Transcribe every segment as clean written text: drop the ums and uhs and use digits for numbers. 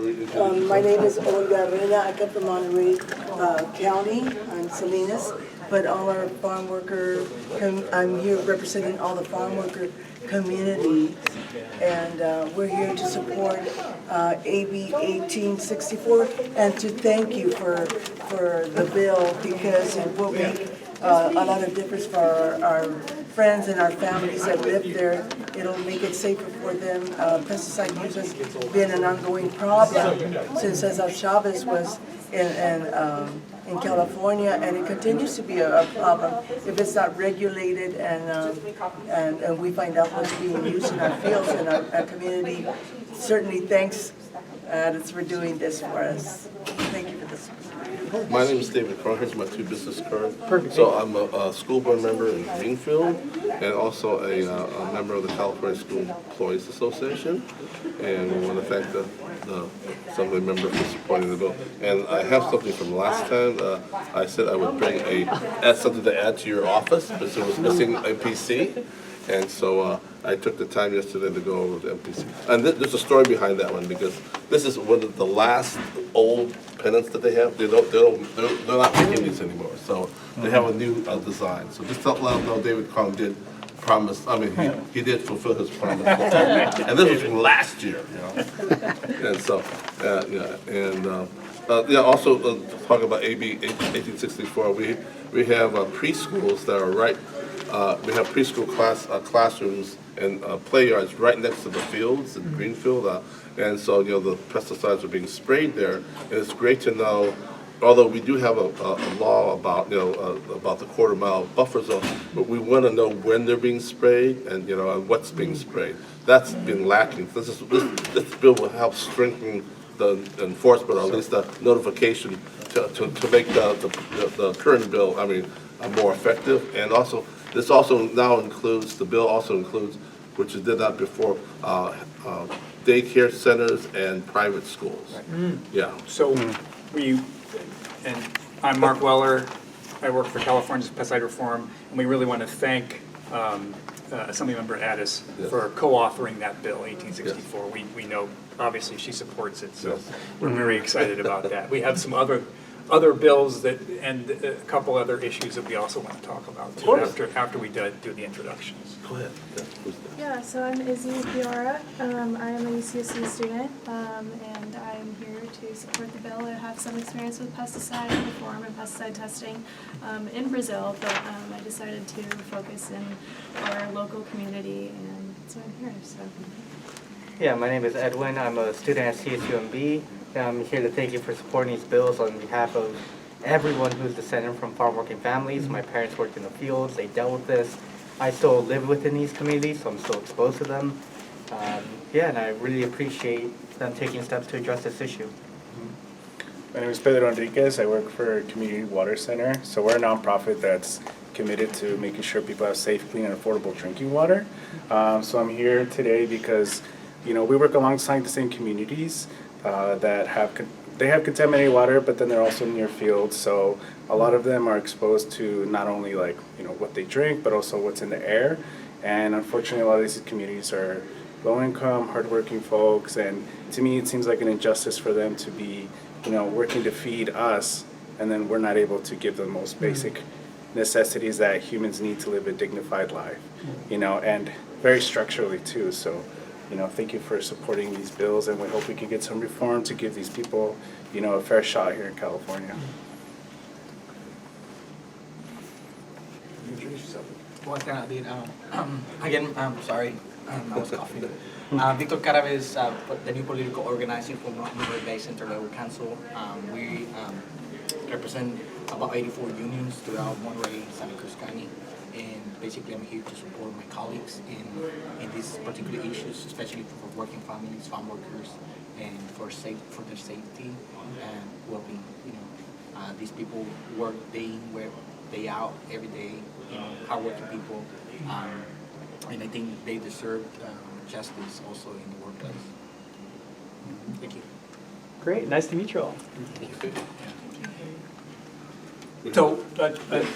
My name is Olga Reyna. I come from Monterey County. I'm Salinas, but all our farm worker, I'm here representing all the farm worker communities, and we're here to support AB 1864 and to thank you for the bill, because it will make a lot of difference for our friends and our families that live there. It'll make it safer for them. Pesticide use has been an ongoing problem since Cesar Chavez was in California, and it continues to be a problem if it's not regulated and we find out what's being used in our fields and our community. Certainly thanks for doing this for us. Thank you for this. My name is David Carr. Here's my 2 business cards. Perfect. So I'm a school board member in Greenfield and also a member of the California School Employees Association. And we want to thank the assembly member for supporting the bill. And I have something from last time. I said I would add something to add to your office, because it was missing a PC. And so I took the time yesterday to go over the MPC. And there's a story behind that one, because this is one of the last old pennants that they have. They're not making these anymore. So they have a new design. So just to let them know, David Kong did promise. I mean, he did fulfill his promise. And this was from last year, you know. And so, also talking about AB 1864, we have preschools that are right. We have preschool classrooms and play yards right next to the fields in Greenfield, and so the pesticides are being sprayed there. And it's great to know, although we do have a law about about the quarter-mile buffer zone, but we want to know when they're being sprayed and and what's being sprayed. That's been lacking. This bill will help strengthen the enforcement, or at least the notification, to make the current bill, more effective. And also, this also now includes, the bill also includes, which it did not before, daycare centers and private schools. Right. Yeah. So and I'm Mark Weller. I work for California's Pesticide Reform, and we really want to thank Assemblymember Addis for co-authoring that bill, 1864. Yes. We know, obviously, she supports it, so we're very excited about that. We have some other bills and a couple other issues that we also want to talk about too, after we do the introductions. Go ahead. Yeah, so I'm Izzy Piara. I am a UCSC student, and I'm here to support the bill. I have some experience with pesticide reform and pesticide testing in Brazil, but I decided to focus in our local community, and so I'm here. So. Yeah, my name is Edwin. I'm a student at CSUMB. I'm here to thank you for supporting these bills on behalf of everyone who's descended from farm working families. My parents worked in the fields, they dealt with this. I still live within these communities, so I'm still exposed to them. And I really appreciate them taking steps to address this issue. My name is Pedro Enriquez. I work for Community Water Center. So we're a nonprofit that's committed to making sure people have safe, clean, and affordable drinking water. So I'm here today because we work alongside the same communities that have contaminated water, but then they're also near fields. So a lot of them are exposed to not only what they drink, but also what's in the air. And unfortunately, a lot of these communities are low-income, hardworking folks, and to me, it seems like an injustice for them to be, working to feed us, and then we're not able to give them the most basic necessities that humans need to live a dignified life, and very structurally too. So. Thank you for supporting these bills, and we hope we can get some reform to give these people, a fair shot here in California. Again, I'm sorry, I was coughing. Victor Caraves, the new political organizing for Monterey Bay Center Level Council. We represent about 84 unions throughout Monterey, Santa Cruz County. And basically I'm here to support my colleagues in these particular issues, especially for working families, farm workers, and for their safety and well-being. These people work day in, day out, every day, hard-working people, and I think they deserve justice also in the workplace. Thank you. Great, nice to meet you all. Thank you. So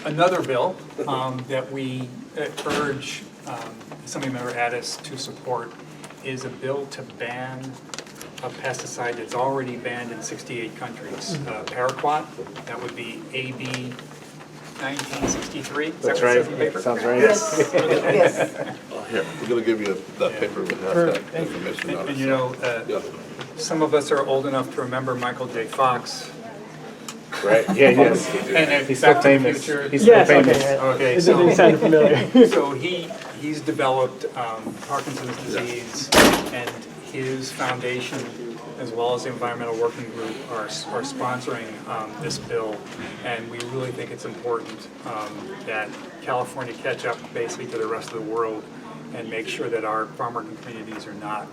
another bill that we urge Assemblymember Addis to support is a bill to ban a pesticide that's already banned in 68 countries. Paraquat, that would be AB 1963. Is that That's what it says right. in the paper? Sounds right. Yes, yes. Oh, here, we're gonna give you that paper that has that information on it. And you know, Yeah. some of us are old enough to remember Michael J. Fox. Right, yeah, yes. And He's still Back to the famous. Future. He's still Yes, okay. famous. Yeah. Okay, It so- sounded familiar. So he's developed Parkinson's disease, and his foundation, as well as the Environmental Working Group, are sponsoring this bill. And we really think it's important that California catch up basically to the rest of the world and make sure that our farm working communities are not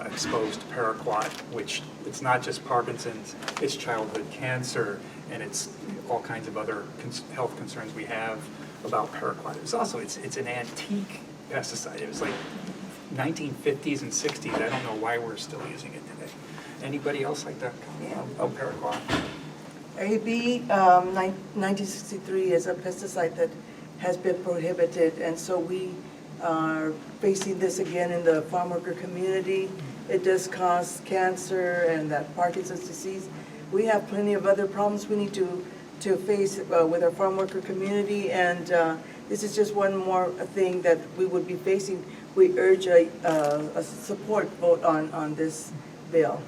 exposed to Paraquat, which it's not just Parkinson's, it's childhood cancer, and it's all kinds of other health concerns we have about Paraquat. It's also, it's an antique pesticide. It was like 1950s and 60s. I don't know why we're still using it today. Anybody else like that? Oh, Paraquat. AB 1963 is a pesticide that has been prohibited, and so we are facing this again in the farm worker community. It does cause cancer and that Parkinson's disease. We have plenty of other problems we need to face with our farm worker community, and this is just one more thing that we would be facing. We urge a support vote on this bill.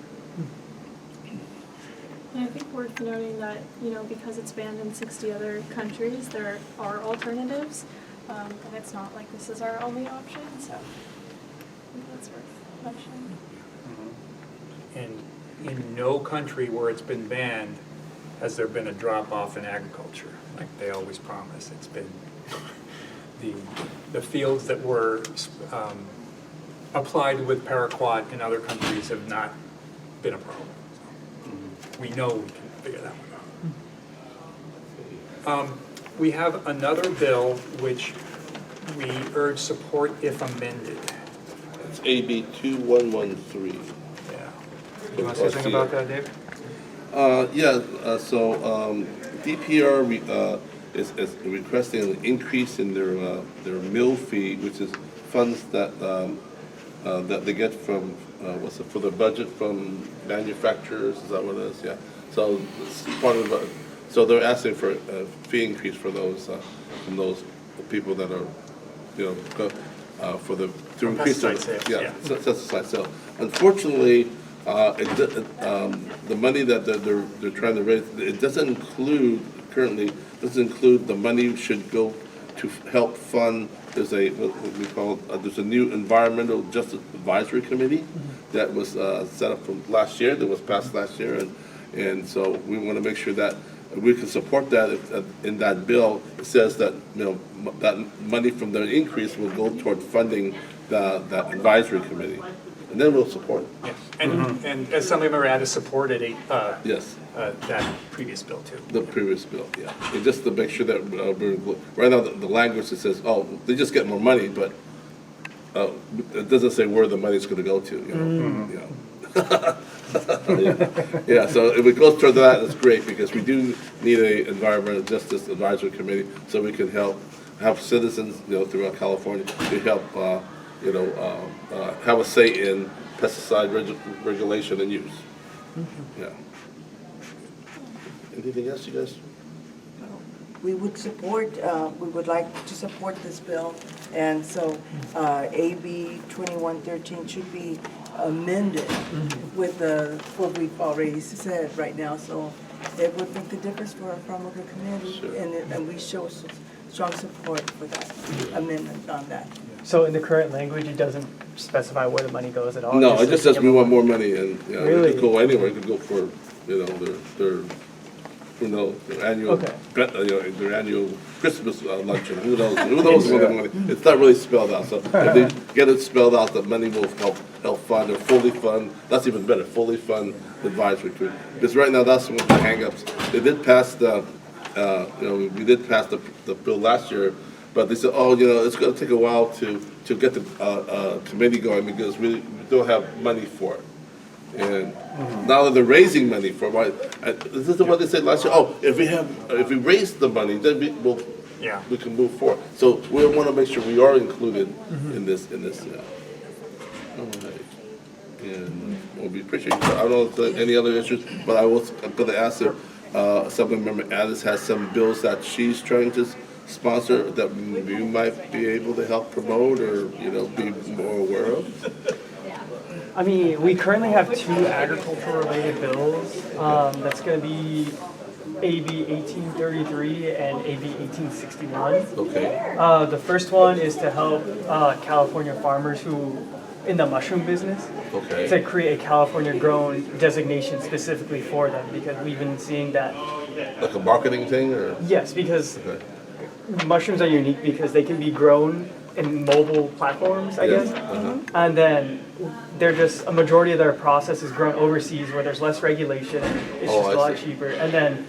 And I think worth noting that, you know, because it's banned in 60 other countries, there are alternatives. And it's not like this is our only option, so I think that's worth mentioning. And in no country where it's been banned has there been a drop-off in agriculture, like they always promise. It's been the fields that were applied with Paraquat in other countries have not been a problem. So we know we can figure that one out. We have another bill which we urge support if amended. It's AB 2113. Yeah. You want to say something about that, Dave? DPR is requesting an increase in their mill fee, which is funds that that they get from for the budget from manufacturers. Is that what it is? Yeah. So it's part of so they're asking for a fee increase for those from those people that are for the to increase their pesticide sales. Unfortunately, the money that they're trying to raise, it doesn't include the money should go to help fund. There's what we call there's a new environmental justice advisory committee that was set up from last year, that was passed last year, and so we want to make sure that we can support that. In that bill, it says that that money from the increase will go toward funding that advisory committee, and then we'll support it. Yes, and as some member had supported Yes. That previous bill too. The previous bill, yeah. And just to make sure that right now the language that says, oh, they just get more money, but it doesn't say where the money's going to go to. Yeah. So if it goes toward that, it's great, because we do need a environmental justice advisory committee so we can help citizens throughout California to help have a say in pesticide regulation and use. Yeah. Anything else, you guys? We would like to support this bill, and so AB 2113 should be amended with what we've already said right now, so it would make the difference for our farm worker community, Sure. and we show strong support for that amendment on that. So in the current language, it doesn't specify where the money goes at all? No, it just says we want more money, and Really? it could go anywhere. It could go for their annual their annual Christmas luncheon. Who knows where the money? It's not really spelled out. So if they get it spelled out, the money will help fund or fully fund. That's even better. Fully fund the advisory committee, because right now that's one of the hang-ups. They did pass we did pass the bill last year, but they said, it's going to take a while to get the committee going, because we don't have money for it. And now that they're raising money for this is what they said last year. Oh, if we raise the money, then we can move forward. So we want to make sure we are included in this. Yeah. All right. And we appreciate you. I don't know if there are any other issues, but I'm going to ask if Assemblymember Addis has some bills that she's trying to sponsor that you might be able to help promote or, be more aware of. I mean, we currently have 2 agriculture-related bills. That's going to be AB 1833 and AB 1861. Okay. The first one is to help California farmers who in the mushroom business Okay. to create a California-grown designation specifically for them, because we've been seeing that. Like a marketing thing, or? Yes, because Okay. mushrooms are unique because they can be grown in mobile platforms, I guess. And then they're just, a majority of their process is grown overseas where there's less regulation. It's Oh, just I a lot see. cheaper. And then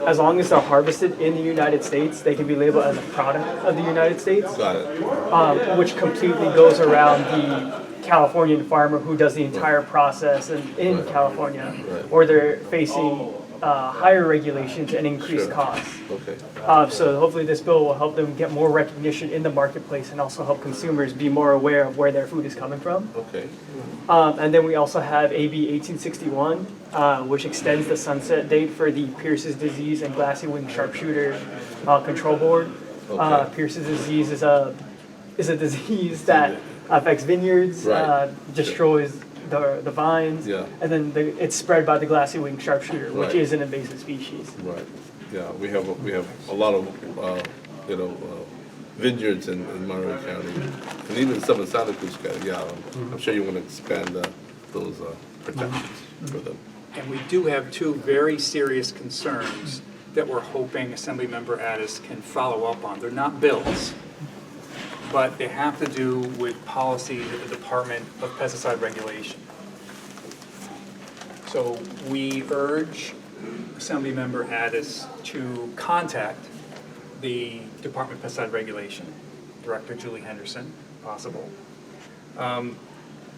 as long as they're harvested in the United States, they can be labeled as a product of the United States, Got it. which completely goes around the Californian farmer who does the entire process in California, Right. where they're facing higher regulations and increased Sure. costs. Okay. So hopefully this bill will help them get more recognition in the marketplace and also help consumers be more aware of where their food is coming from. Okay. And then we also have AB 1861, which extends the sunset date for the Pierce's disease and glassy wing sharpshooter control board. Okay. Pierce's disease is a disease that affects vineyards, Right. destroys the vines, Yeah. and then it's spread by the glassy wing sharpshooter, which Right. is an invasive species. Right. Yeah, we have a lot of vineyards in Monterey County, and even some in Santa Cruz County. Yeah, I'm sure you want to expand those protections for them. And we do have 2 very serious concerns that we're hoping Assemblymember Addis can follow up on. They're not bills, but they have to do with policies at the Department of Pesticide Regulation. So we urge Assemblymember Addis to contact the Department of Pesticide Regulation, Director Julie Henderson, possible,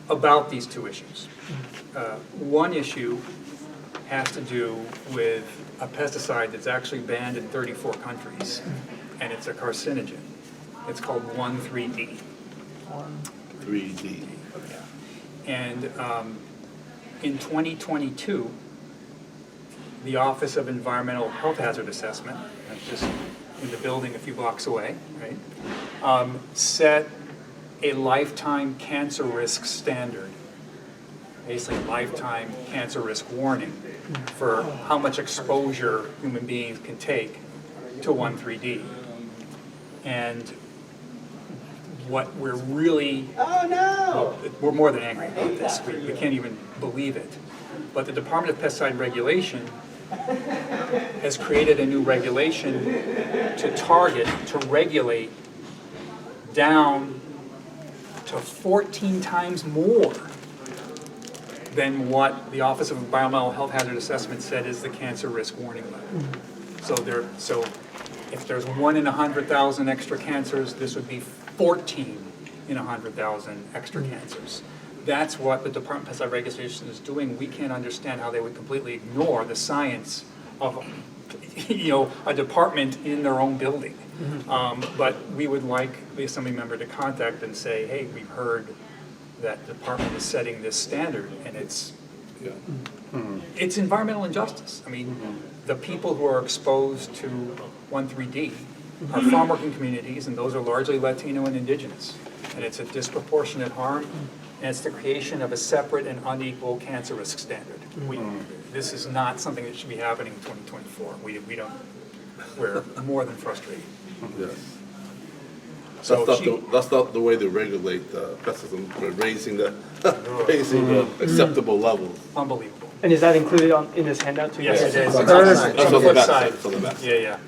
about these 2 issues. One issue has to do with a pesticide that's actually banned in 34 countries, and it's a carcinogen. It's called 1,3-D. 3D. And in 2022, the Office of Environmental Health Hazard Assessment, that's just in the building a few blocks away, right, set a lifetime cancer risk standard, basically a lifetime cancer risk warning for how much exposure human beings can take to 1,3-D. And what we're really, well, we're more than angry about this. We can't even believe it. But the Department of Pesticide Regulation has created a new regulation to regulate down to 14 times more than what the Office of Environmental Health Hazard Assessment said is the cancer risk warning level. So if there's 1 in 100,000 extra cancers, this would be 14 in 100,000 extra cancers. That's what the Department of Pesticide Regulation is doing. We can't understand how they would completely ignore the science of, a department in their own building. But we would like the Assembly member to contact and say, hey, we've heard that the department is setting this standard, and it's environmental injustice. I mean, the people who are exposed to 1,3-D are farm working communities, and those are largely Latino and Indigenous. And it's a disproportionate harm, and it's the creation of a separate and unequal cancer risk standard. This is not something that should be happening in 2024. We're more than frustrated. Yes. So That's not the way to regulate pesticides. We're raising the acceptable levels. Unbelievable. And is that included in this handout too? Yes, it is. Perfect. That's on the Flip back side. side. It's on the back side. Yeah.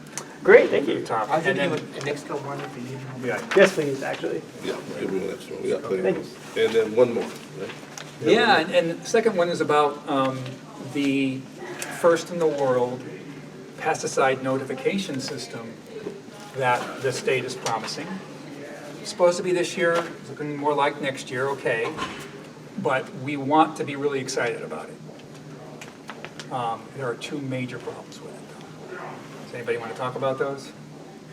Great, thank you. Top. I'll give And you then, an extra one if you need one. yeah. Yes, please, actually. Yeah, give me an extra one. We got plenty Thank of those. And then one more, right? Yeah, and the second one is about the first in the world pesticide notification system that the state is promising. It's supposed to be this year, it's looking more like next year, okay, but we want to be really excited about it. There are 2 major problems with it. Does anybody want to talk about those?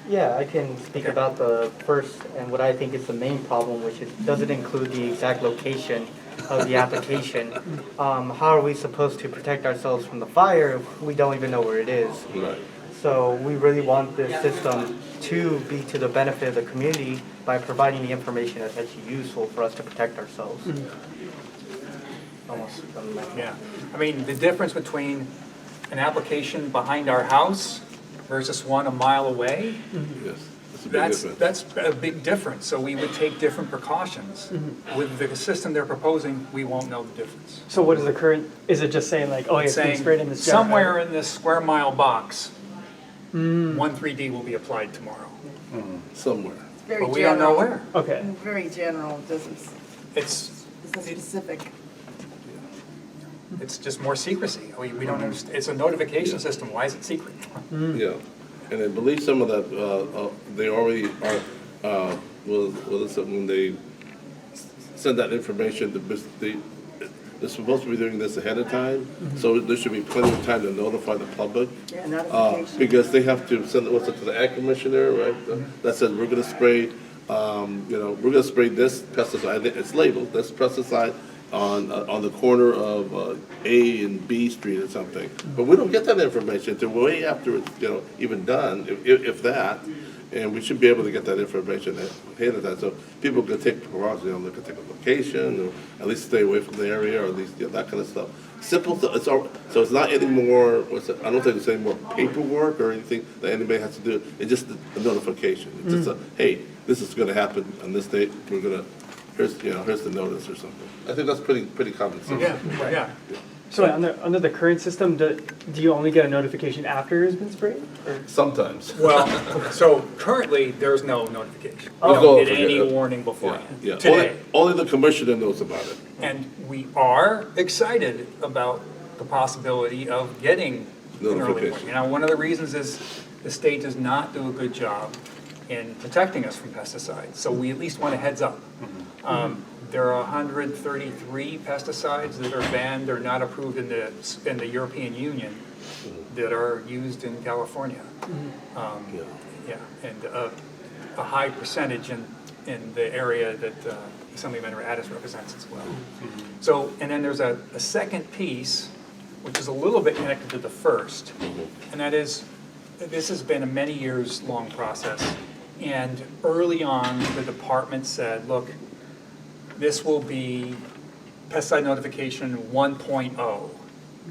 Yeah, I can speak about the first and what I think is the main problem, which is doesn't include the exact location of the application. How are we supposed to protect ourselves from the fire if we don't even know where it is? Right. So we really want this system to be to the benefit of the community by providing the information that's actually useful for us to protect ourselves. Almost. Yeah, I mean, the difference between an application behind our house versus one a mile away, Yes. That's a big difference. that's a big difference. So we would take different precautions. With the system they're proposing, we won't know the difference. So what is the current, is it just saying like, oh, yeah, it's being Saying sprayed in this jar? somewhere in this square mile box, 1,3-D will be applied tomorrow. Somewhere. Very But we don't know where. Okay. Very general, doesn't, It's specific. It's just more secrecy. We don't understand. It's a notification system. Why is it secret? Yeah, and I believe some of that, they already are, when they send that information, they're supposed to be doing this ahead of time, so there should be plenty of time to notify the public. Yeah, notification. Because they have to send, what's it, to the ag commissioner, right? That says, we're gonna spray, we're gonna spray this pesticide, it's labeled, this pesticide on the corner of A and B Street or something. But we don't get that information until way after it's, even done, if that. And we should be able to get that information ahead of that, so people can take precautions, they can take a vacation, or at least stay away from the area, or at least, that kind of stuff. Simple, so it's not any more, I don't think it's any more paperwork or anything that anybody has to do. It's just a notification. It's just hey, this is gonna happen on this date, here's the notice or something. I think that's pretty common sense. Yeah. So under the current system, do you only get a notification after it's been sprayed? Or? Sometimes. Well, so currently, there's no notification. We There's don't no get any notification. warning beforehand. Yeah. Today. Only the commissioner knows about it. And we are excited about the possibility of getting an early Notification. warning. Now, one of the reasons is the state does not do a good job in protecting us from pesticides, so we at least want a heads up. There are 133 pesticides that are banned or not approved in the European Union that are used in California. Yeah, and a high percentage in the area that Assemblymember Addis represents as well. So, and then there's a second piece, which is a little bit connected to the first, and that is, this has been a many years long process. And early on, the department said, look, this will be pesticide notification 1.0.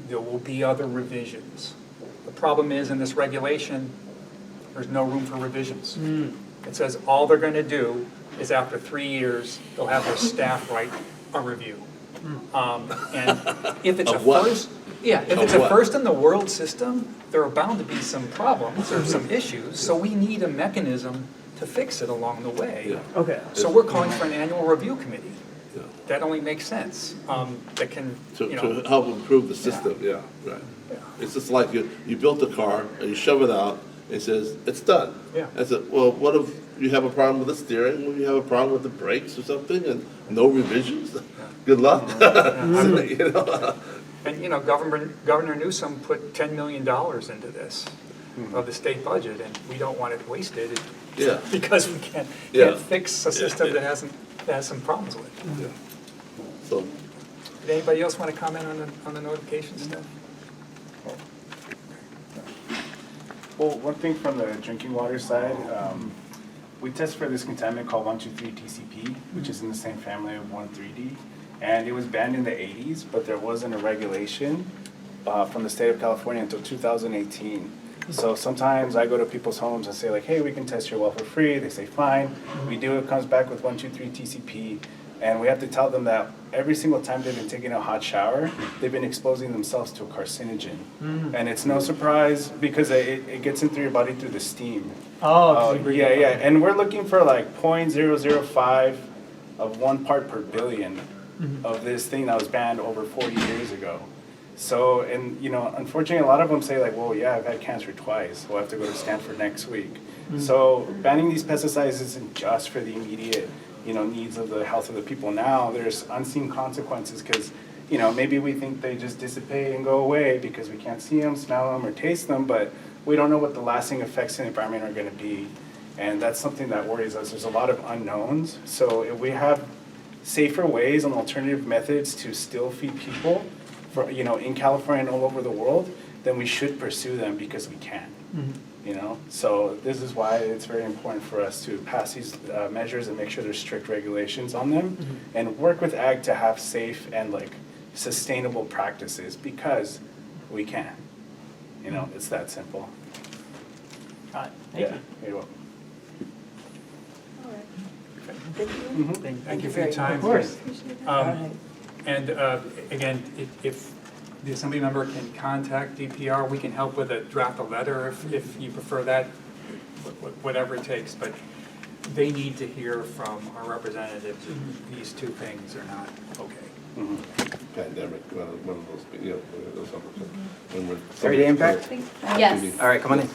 There will be other revisions. The problem is, in this regulation, there's no room for revisions. It says all they're going to do is after 3 years, they'll have their staff write a review. And if it's Of what? if it's a first in the world system, there are bound to be some problems or some issues, so we need a mechanism to fix it along the way. Yeah. Okay. So we're calling for an annual review committee. Yeah. That only makes sense, that can, To help improve the system, yeah, right. Yeah. It's just like you built a car and you shove it out, and it says, it's done. Yeah. I said, well, what if you have a problem with the steering, when you have a problem with the brakes or something, and no revisions? Good luck. And, Governor Newsom put $10 million into this of the state budget, and we don't want it wasted Yeah. because we can't Yeah. fix a system that has some problems with it. Yeah. So, Did anybody else want to comment on the notification stuff? Well, one thing from the drinking water side, we test for this contaminant called 1,2,3-TCP, which is in the same family of 1,3-D. And it was banned in the 80s, but there wasn't a regulation from the state of California until 2018. So sometimes I go to people's homes and say like, hey, we can test your well for free. They say, fine. We do, it comes back with 1,2,3-TCP. And we have to tell them that every single time they've been taking a hot shower, they've been exposing themselves to a carcinogen. And it's no surprise because it gets in through your body through the steam. Yeah. And we're looking for like 0.005 of 1 part per billion of this thing that was banned over 40 years ago. So, and unfortunately, a lot of them say like, well, yeah, I've had cancer twice. We'll have to go to Stanford next week. So banning these pesticides isn't just for the immediate needs of the health of the people now. There's unseen consequences because, maybe we think they just dissipate and go away because we can't see them, smell them, or taste them, but we don't know what the lasting effects in the environment are going to be. And that's something that worries us. There's a lot of unknowns. So if we have safer ways and alternative methods to still feed people, for, you know, in California and all over the world, then we should pursue them because we can. You know, so this is why it's very important for us to pass these measures and make sure there's strict regulations on them, and work with ag to have safe and like sustainable practices because we can. You know, it's that simple. Thank you. You're welcome. Thank you. Thank you for your time. Of course. And again, if the assembly member can contact DPR, we can help with a draft a letter if you prefer that, whatever it takes. But they need to hear from our representatives, these two things are not okay. Pandemic, one of those, you know, those when we're. Everyday impact? Yes. All right, come on in.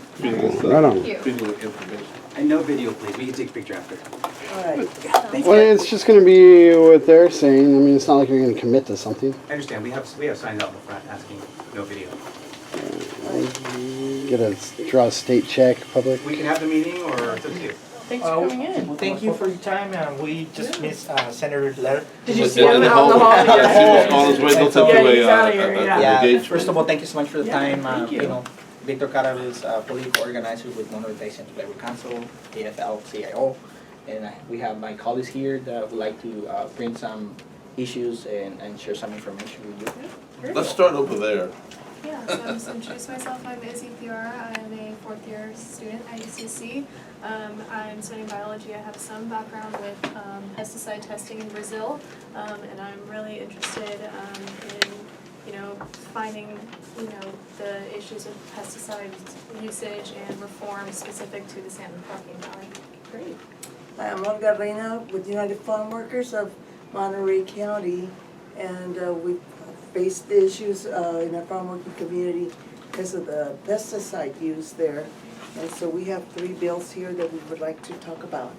Right on. Feeding with information. And no video, please. We can take a picture after. All right. Well, it's just going to be what they're saying. I mean, it's not like you're going to commit to something. I understand. We have signs out in the front asking no video. Get a draw a state check, public. We can have the meeting, or it's up to you. Thanks for coming in. Well, thank you for your time. We just missed Senator's letter. Did you see him out in the hall? Yeah, he was on his way, they'll take Yeah, away, he's outta here, yeah. Yeah, engagement. first of all, thank you so much for the Yeah, time. thank you. You know, Victor Carab is a political organizer with Monterey Basin Labor Council, AFL-CIO. And we have my colleagues here that would like to bring some issues and share some information with you. Let's start over there. Yeah, so I'm just introduce myself. I'm Izzy Piara. I'm a fourth year student at UCSC. I'm studying biology. I have some background with pesticide testing in Brazil, and I'm really interested in, finding, the issues of pesticide usage and reform specific to the San Joaquin Valley. Great. Hi, I'm Olga Reina with United Farm Workers of Monterey County, and we faced the issues in our farm working community because of the pesticide use there. And so we have 3 bills here that we would like to talk about.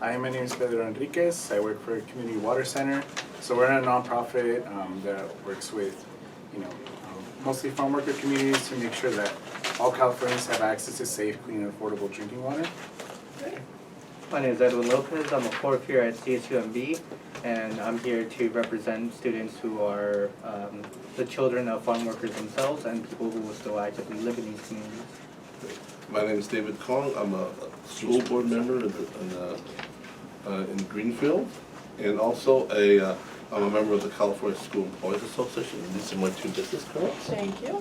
Hi, my name is Pedro Enriquez. I work for a community water center. So we're a nonprofit that works with, mostly farm worker communities to make sure that all Californians have access to safe, clean, and affordable drinking water. My name is Edwin Lopez. I'm a fourth year at CSUMB, and I'm here to represent students who are the children of farm workers themselves and people who will still actively live in these communities. My name is David Kong. I'm a school board member in Greenfield, and also I'm a member of the California School Employees Association. These are my 2 business cards. Thank you.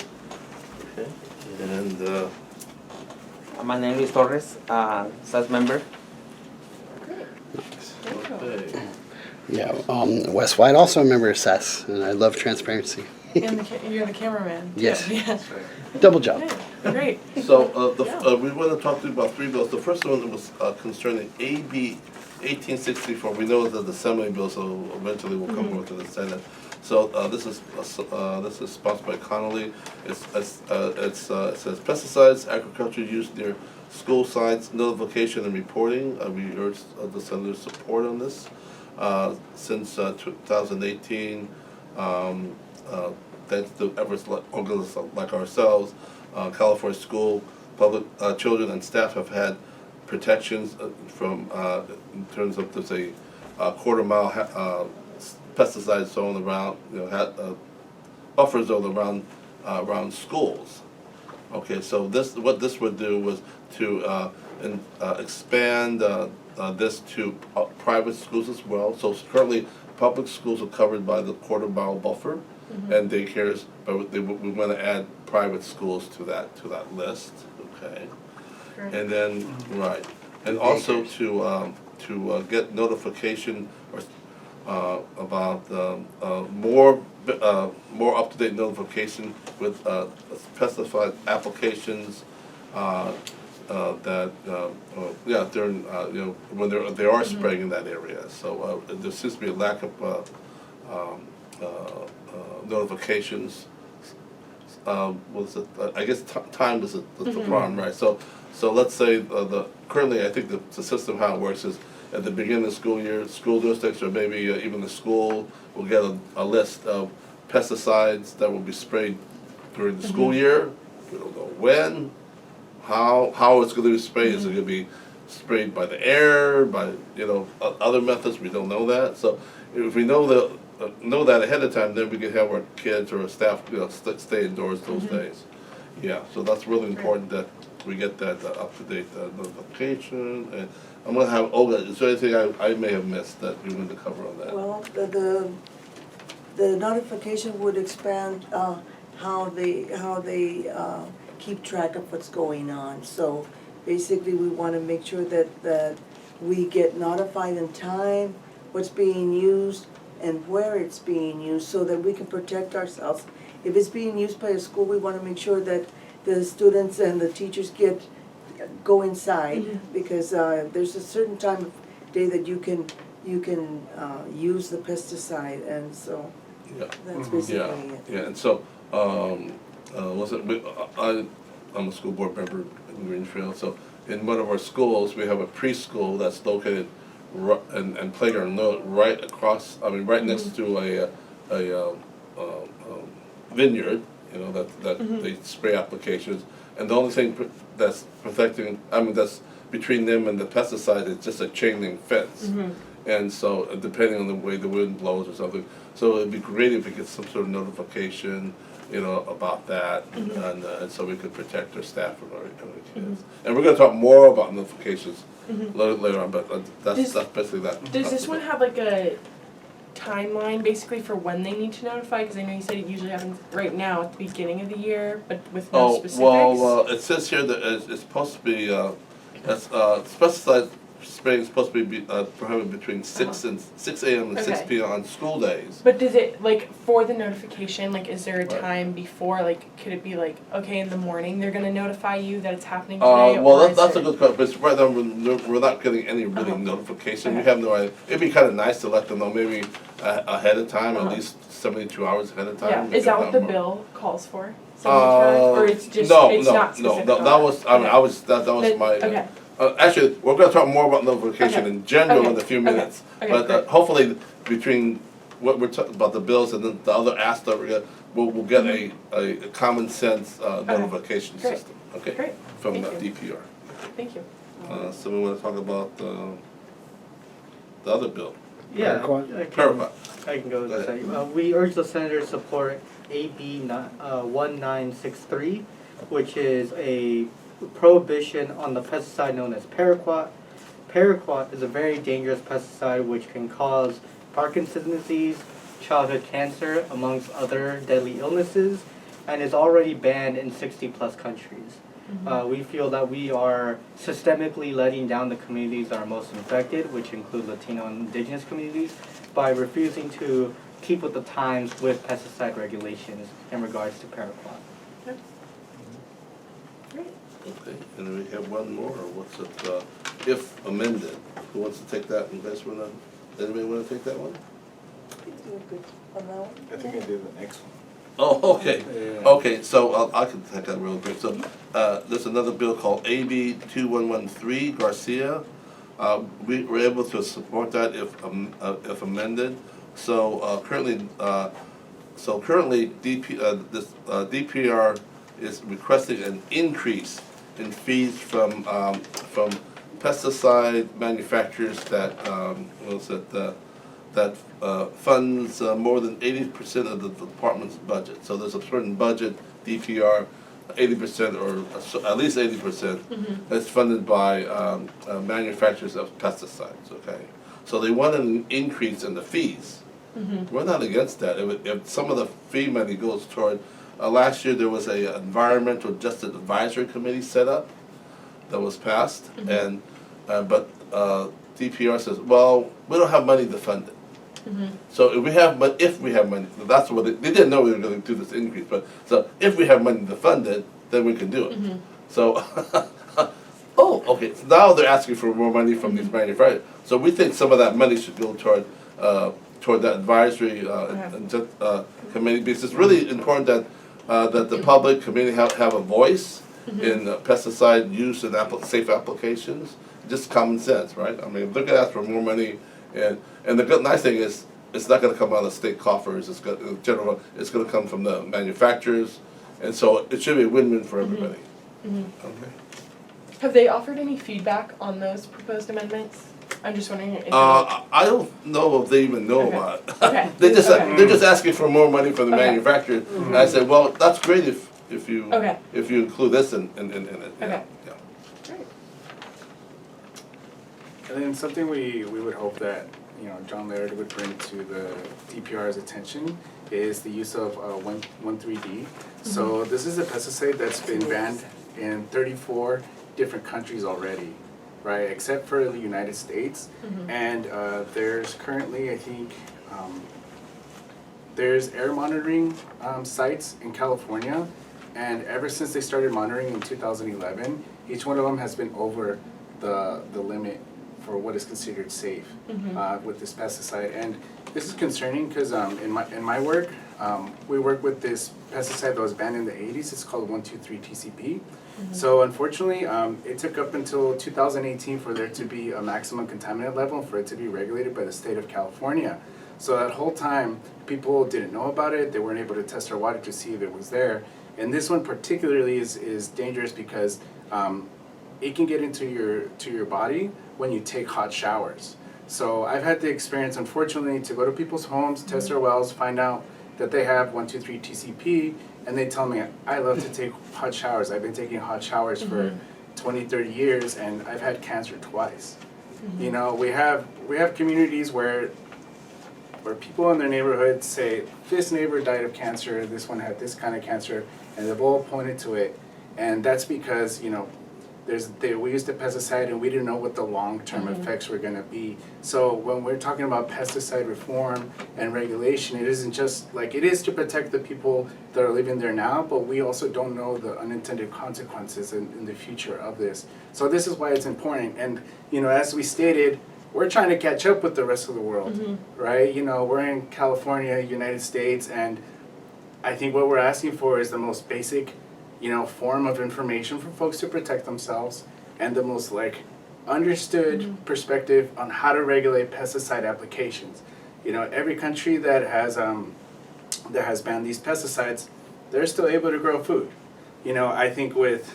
Okay. And My name is Torres, SAS member. okay. Yeah, Wes White, also a member of SES, and I love transparency. And you're the cameraman. too. Yes. Yeah. Double job. Great. So we want to talk to you about 3 bills. The first one was concerning AB 1864. We know that the Assembly bill, so eventually will come over to the Senate. So this is sponsored by Connolly. It says pesticides, agriculture use near school sites, notification and reporting. We urge the Senator's support on this. Since 2018, thanks to efforts like organizations like ourselves, California school, public children and staff have had protections from in terms of there's a quarter-mile pesticide zone around, buffer zone around schools. Okay, so what this would do was to expand this to private schools as well. So currently, public schools are covered by the quarter-mile buffer and daycares, but we want to add private schools to that list. Okay, and then and also to get notification or about more up-to-date notification with pesticide applications during when they are spraying in that area. So there seems to be a lack of notifications. I guess time is the problem, right? So let's say currently I think the system how it works is at the beginning of the school year, school districts or maybe even the school will get a list of pesticides that will be sprayed during the school year. We don't know when, how it's going to be sprayed. Is it going to be sprayed by the air, by, you know, other methods, we don't know that. So if we know that ahead of time, then we can have our kids or our staff, you know, stay indoors those days. Yeah, so that's really important that we get that up-to-date notification. And I'm gonna have Olga, is there anything I may have missed that you wanted to cover on that? Well, the notification would expand how they keep track of what's going on. So basically, we want to make sure that we get notified in time, what's being used, and where it's being used, so that we can protect ourselves. If it's being used by a school, we want to make sure that the students and the teachers go inside, because there's a certain time of day that you can use the pesticide, and so that's basically it. Yeah, and so, I'm a school board member in Greenfield, so in one of our schools, we have a preschool that's located and playground right across, right next to a vineyard, you know, that they spray applications. And the only thing that's protecting, that's between them and the pesticide is just a chain link fence. And so, depending on the way the wind blows or something, so it'd be great if we get some sort of notification, you know, about that, and so we could protect our staff and our kids. And we're going to talk more about notifications later on, but that's basically that. Does this one have like a timeline basically for when they need to notify? Because I know you said it usually happens right now at the beginning of the year, but with no specifics. Well, it says here that it's supposed to be pesticide spraying is supposed to be prohibited between 6 a.m. and 6 p.m. on school days. But does it, like, for the notification, like, is there a time before, like, could it be like, okay, in the morning they're gonna notify you that it's happening today? Well, that's a good question, but right now we're not getting any really notification. We have no idea. It'd be kind of nice to let them know maybe ahead of time, at least 72 hours ahead of time. Yeah, is that what the bill calls for? 72 hours? Or it's just, it's not specific? That was, that was my. Okay. Actually, we're going to talk more about notification in general in a few minutes. Okay, But hopefully, between what we're talking about the bills and then the other aspect, we'll get a common sense notification system. Okay. Great. From Thank you. DPR. Thank you. So we want to talk about the other bill. Yeah, Paraquat. I can go this way. We urge the Senators to support AB 1963, which is a prohibition on the pesticide known as Paraquat. Paraquat is a very dangerous pesticide which can cause Parkinson's disease, childhood cancer, amongst other deadly illnesses, and is already banned in 60+ countries. We feel that we are systemically letting down the communities that are most infected, which include Latino and Indigenous communities, by refusing to keep with the times with pesticide regulations in regards to Paraquat. Okay, and then we have one more, or what's it, if amended. Who wants to take that? Anybody want to take that one? I think I did the next one. Oh, okay. Okay, so I can take that real quick. So there's another bill called AB 2113 Garcia. We were able to support that if amended. So currently, DPR is requesting an increase in fees from pesticide manufacturers that funds more than 80% of the department's budget. So there's a certain budget, DPR, 80% or at least 80% that's funded by manufacturers of pesticides. Okay, so they want an increase in the fees. We're not against that. If some of the fee money goes toward. Last year there was a environmental justice advisory committee set up that was passed, and but DPR says, well, we don't have money to fund it. So if we have money, that's what they didn't know we were going to do this increase. But so if we have money to fund it, then we can do it. So okay. So now they're asking for more money from these manufacturers. So we think some of that money should go toward that advisory committee, because it's really important that the public community have a voice in pesticide use and safe applications. Just common sense, right? I mean, they're going to ask for more money, and the good nice thing is it's not going to come out of state coffers. It's going to come from the manufacturers, and so it should be a win-win for everybody. Okay. Have they offered any feedback on those proposed amendments? I'm just wondering if. I don't know if they even know Okay. about it. Okay. They're just asking for more money from the Okay. manufacturer. And I said, well, that's great if you Okay. if you include this in it. Yeah, Okay. yeah. Great. And then something we would hope that, John Laird would bring to the DPR's attention is the use of 1,3-D. So this is a pesticide that's been banned in 34 different countries already, right, except for the United States. And there's currently, I think, there's air monitoring sites in California, and ever since they started monitoring in 2011, each one of them has been over the limit for what is considered safe with this pesticide. And this is concerning because in my work, we work with this pesticide that was banned in the 80s. It's called 1,2,3-TCP. So unfortunately, it took up until 2018 for there to be a maximum contaminant level for it to be regulated by the state of California. So that whole time, people didn't know about it. They weren't able to test our water to see if it was there. And this one particularly is dangerous because it can get into your body when you take hot showers. So I've had the experience, unfortunately, to go to people's homes, test their wells, find out that they have 1,2,3-TCP, and they tell me, I love to take hot showers. I've been taking hot showers for 20, 30 years, and I've had cancer twice. We have communities where people in their neighborhood say, this neighbor died of cancer, this one had this kind of cancer, and they've all pointed to it. And that's because, we used a pesticide and we didn't know what the long-term effects were gonna be. So when we're talking about pesticide reform and regulation, it isn't just like, it is to protect the people that are living there now, but we also don't know the unintended consequences in the future of this. So this is why it's important. And, as we stated, we're trying to catch up with the rest of the world, right? We're in California, United States, and I think what we're asking for is the most basic, form of information for folks to protect themselves, and the most understood perspective on how to regulate pesticide applications. Every country that has banned these pesticides, they're still able to grow food. I think with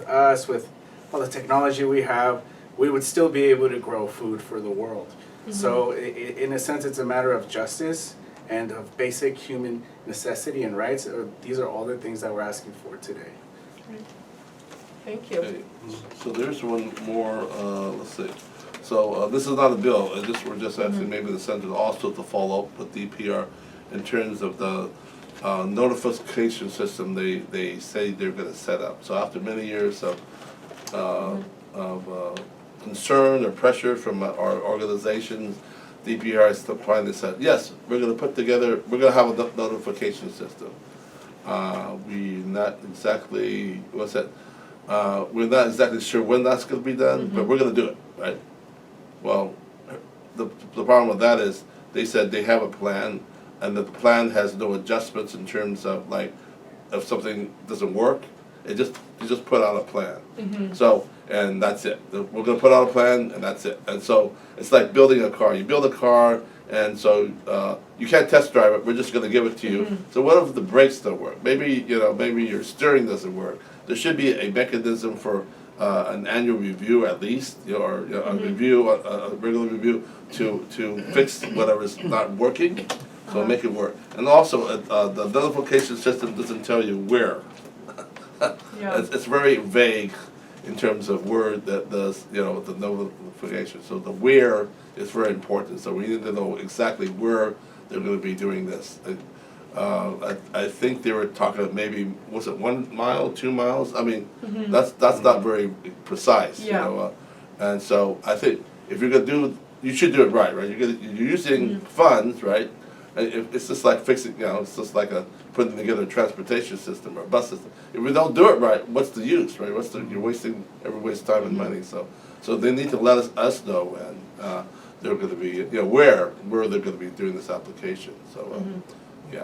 us, with all the technology we have, we would still be able to grow food for the world. So in a sense, it's a matter of justice and of basic human necessity and rights. These are all the things that we're asking for today. Thank you. Okay, so there's one more, let's see. So this is not a bill, we're just asking maybe the Senator also to follow up with DPR in terms of the notification system they say they're gonna set up. So after many years of concern or pressure from our organizations, DPR has finally said, yes, we're gonna have a notification system. We're not exactly sure when that's gonna be done, but we're gonna do it, right? Well, the problem with that is, they said they have a plan, and that the plan has no adjustments in terms of if something doesn't work, you just put out a plan. So, and that's it. We're gonna put out a plan, and that's it. And so, it's like building a car. You build a car, and so you can't test drive it, we're just gonna give it to you. So what if the brakes don't work? Maybe your steering doesn't work. There should be a mechanism for an annual review at least, or a review, a regular review to fix whatever's not working, so make it work. And also, the notification system doesn't tell you where. It's very vague in terms of where the notification. So the where is very important. So we need to know exactly where they're going to be doing this. I think they were talking maybe, was it 1 mile, 2 miles? I mean, that's not very precise. And so I think if you're going to do, you should do it right? You're using funds, right? It's just like fixing, it's just like putting together a transportation system or a bus system. If we don't do it right, what's the use, right? You're wasting everybody's time and money. So they need to let us know when they're going to be, where they're going to be doing this application. So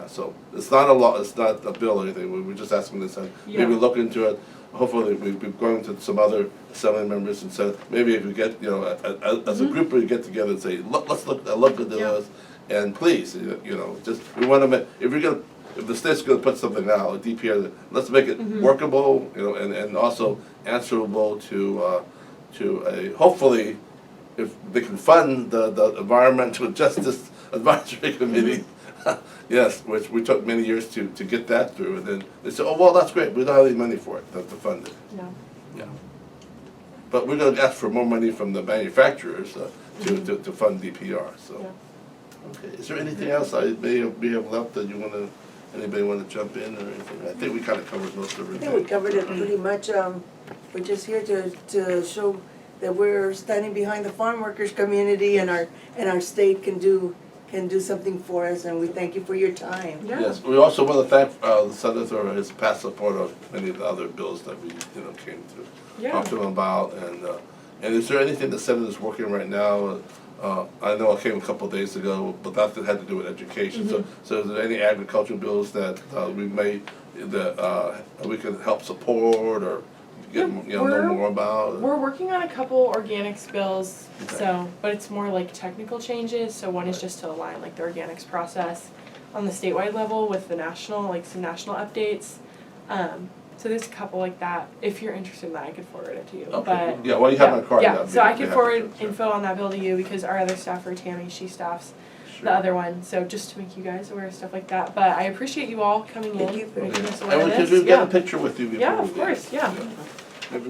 so it's not a law, it's not a bill or anything. We're just asking this, maybe look into it. Hopefully, we've been going to some other assembly members and said, maybe if we get, as a group, we get together and say, let's look into this. And please, just we want to make, if if the state's gonna put something out, a DPR, let's make it workable, you know, and also answerable to a, hopefully, if they can fund the Environmental Justice Advisory Committee, yes, which we took many years to get that through, and then they said, oh, well, that's great, we don't have any money for it, to fund it. No. Yeah. But we're gonna ask for more money from the manufacturers to fund DPR, so. Okay, is there anything else I may have left that you wanna, anybody wanna jump in or anything? I think we kinda covered most of I think we everything. covered it pretty much. We're just here to show that we're standing behind the farm workers community, and our state can do something for us, and we thank you for your time. Yes, we also wanna thank the senator for his past support of many of the other bills that we, came to talk to him about, and is there anything the Senate is working right now? I know I came a couple of days ago, but that had to do with education. So is there any agricultural bills that we can help support or get know more about? We're working on a couple organics bills, but it's more like technical changes. So one is just to align like the organics process on the statewide level with the national, like some national updates. So there's a couple like that. If you're interested in that, I could forward it to you. Okay. But yeah, well, you have my card. yeah, so I could forward info on that bill to you because our other staffer, Tammy, she staffs the other one. So just to make you guys aware of stuff like that. But I appreciate you all coming in, making us aware of this. And we've got a picture with you before. Yeah, of course, yeah. Maybe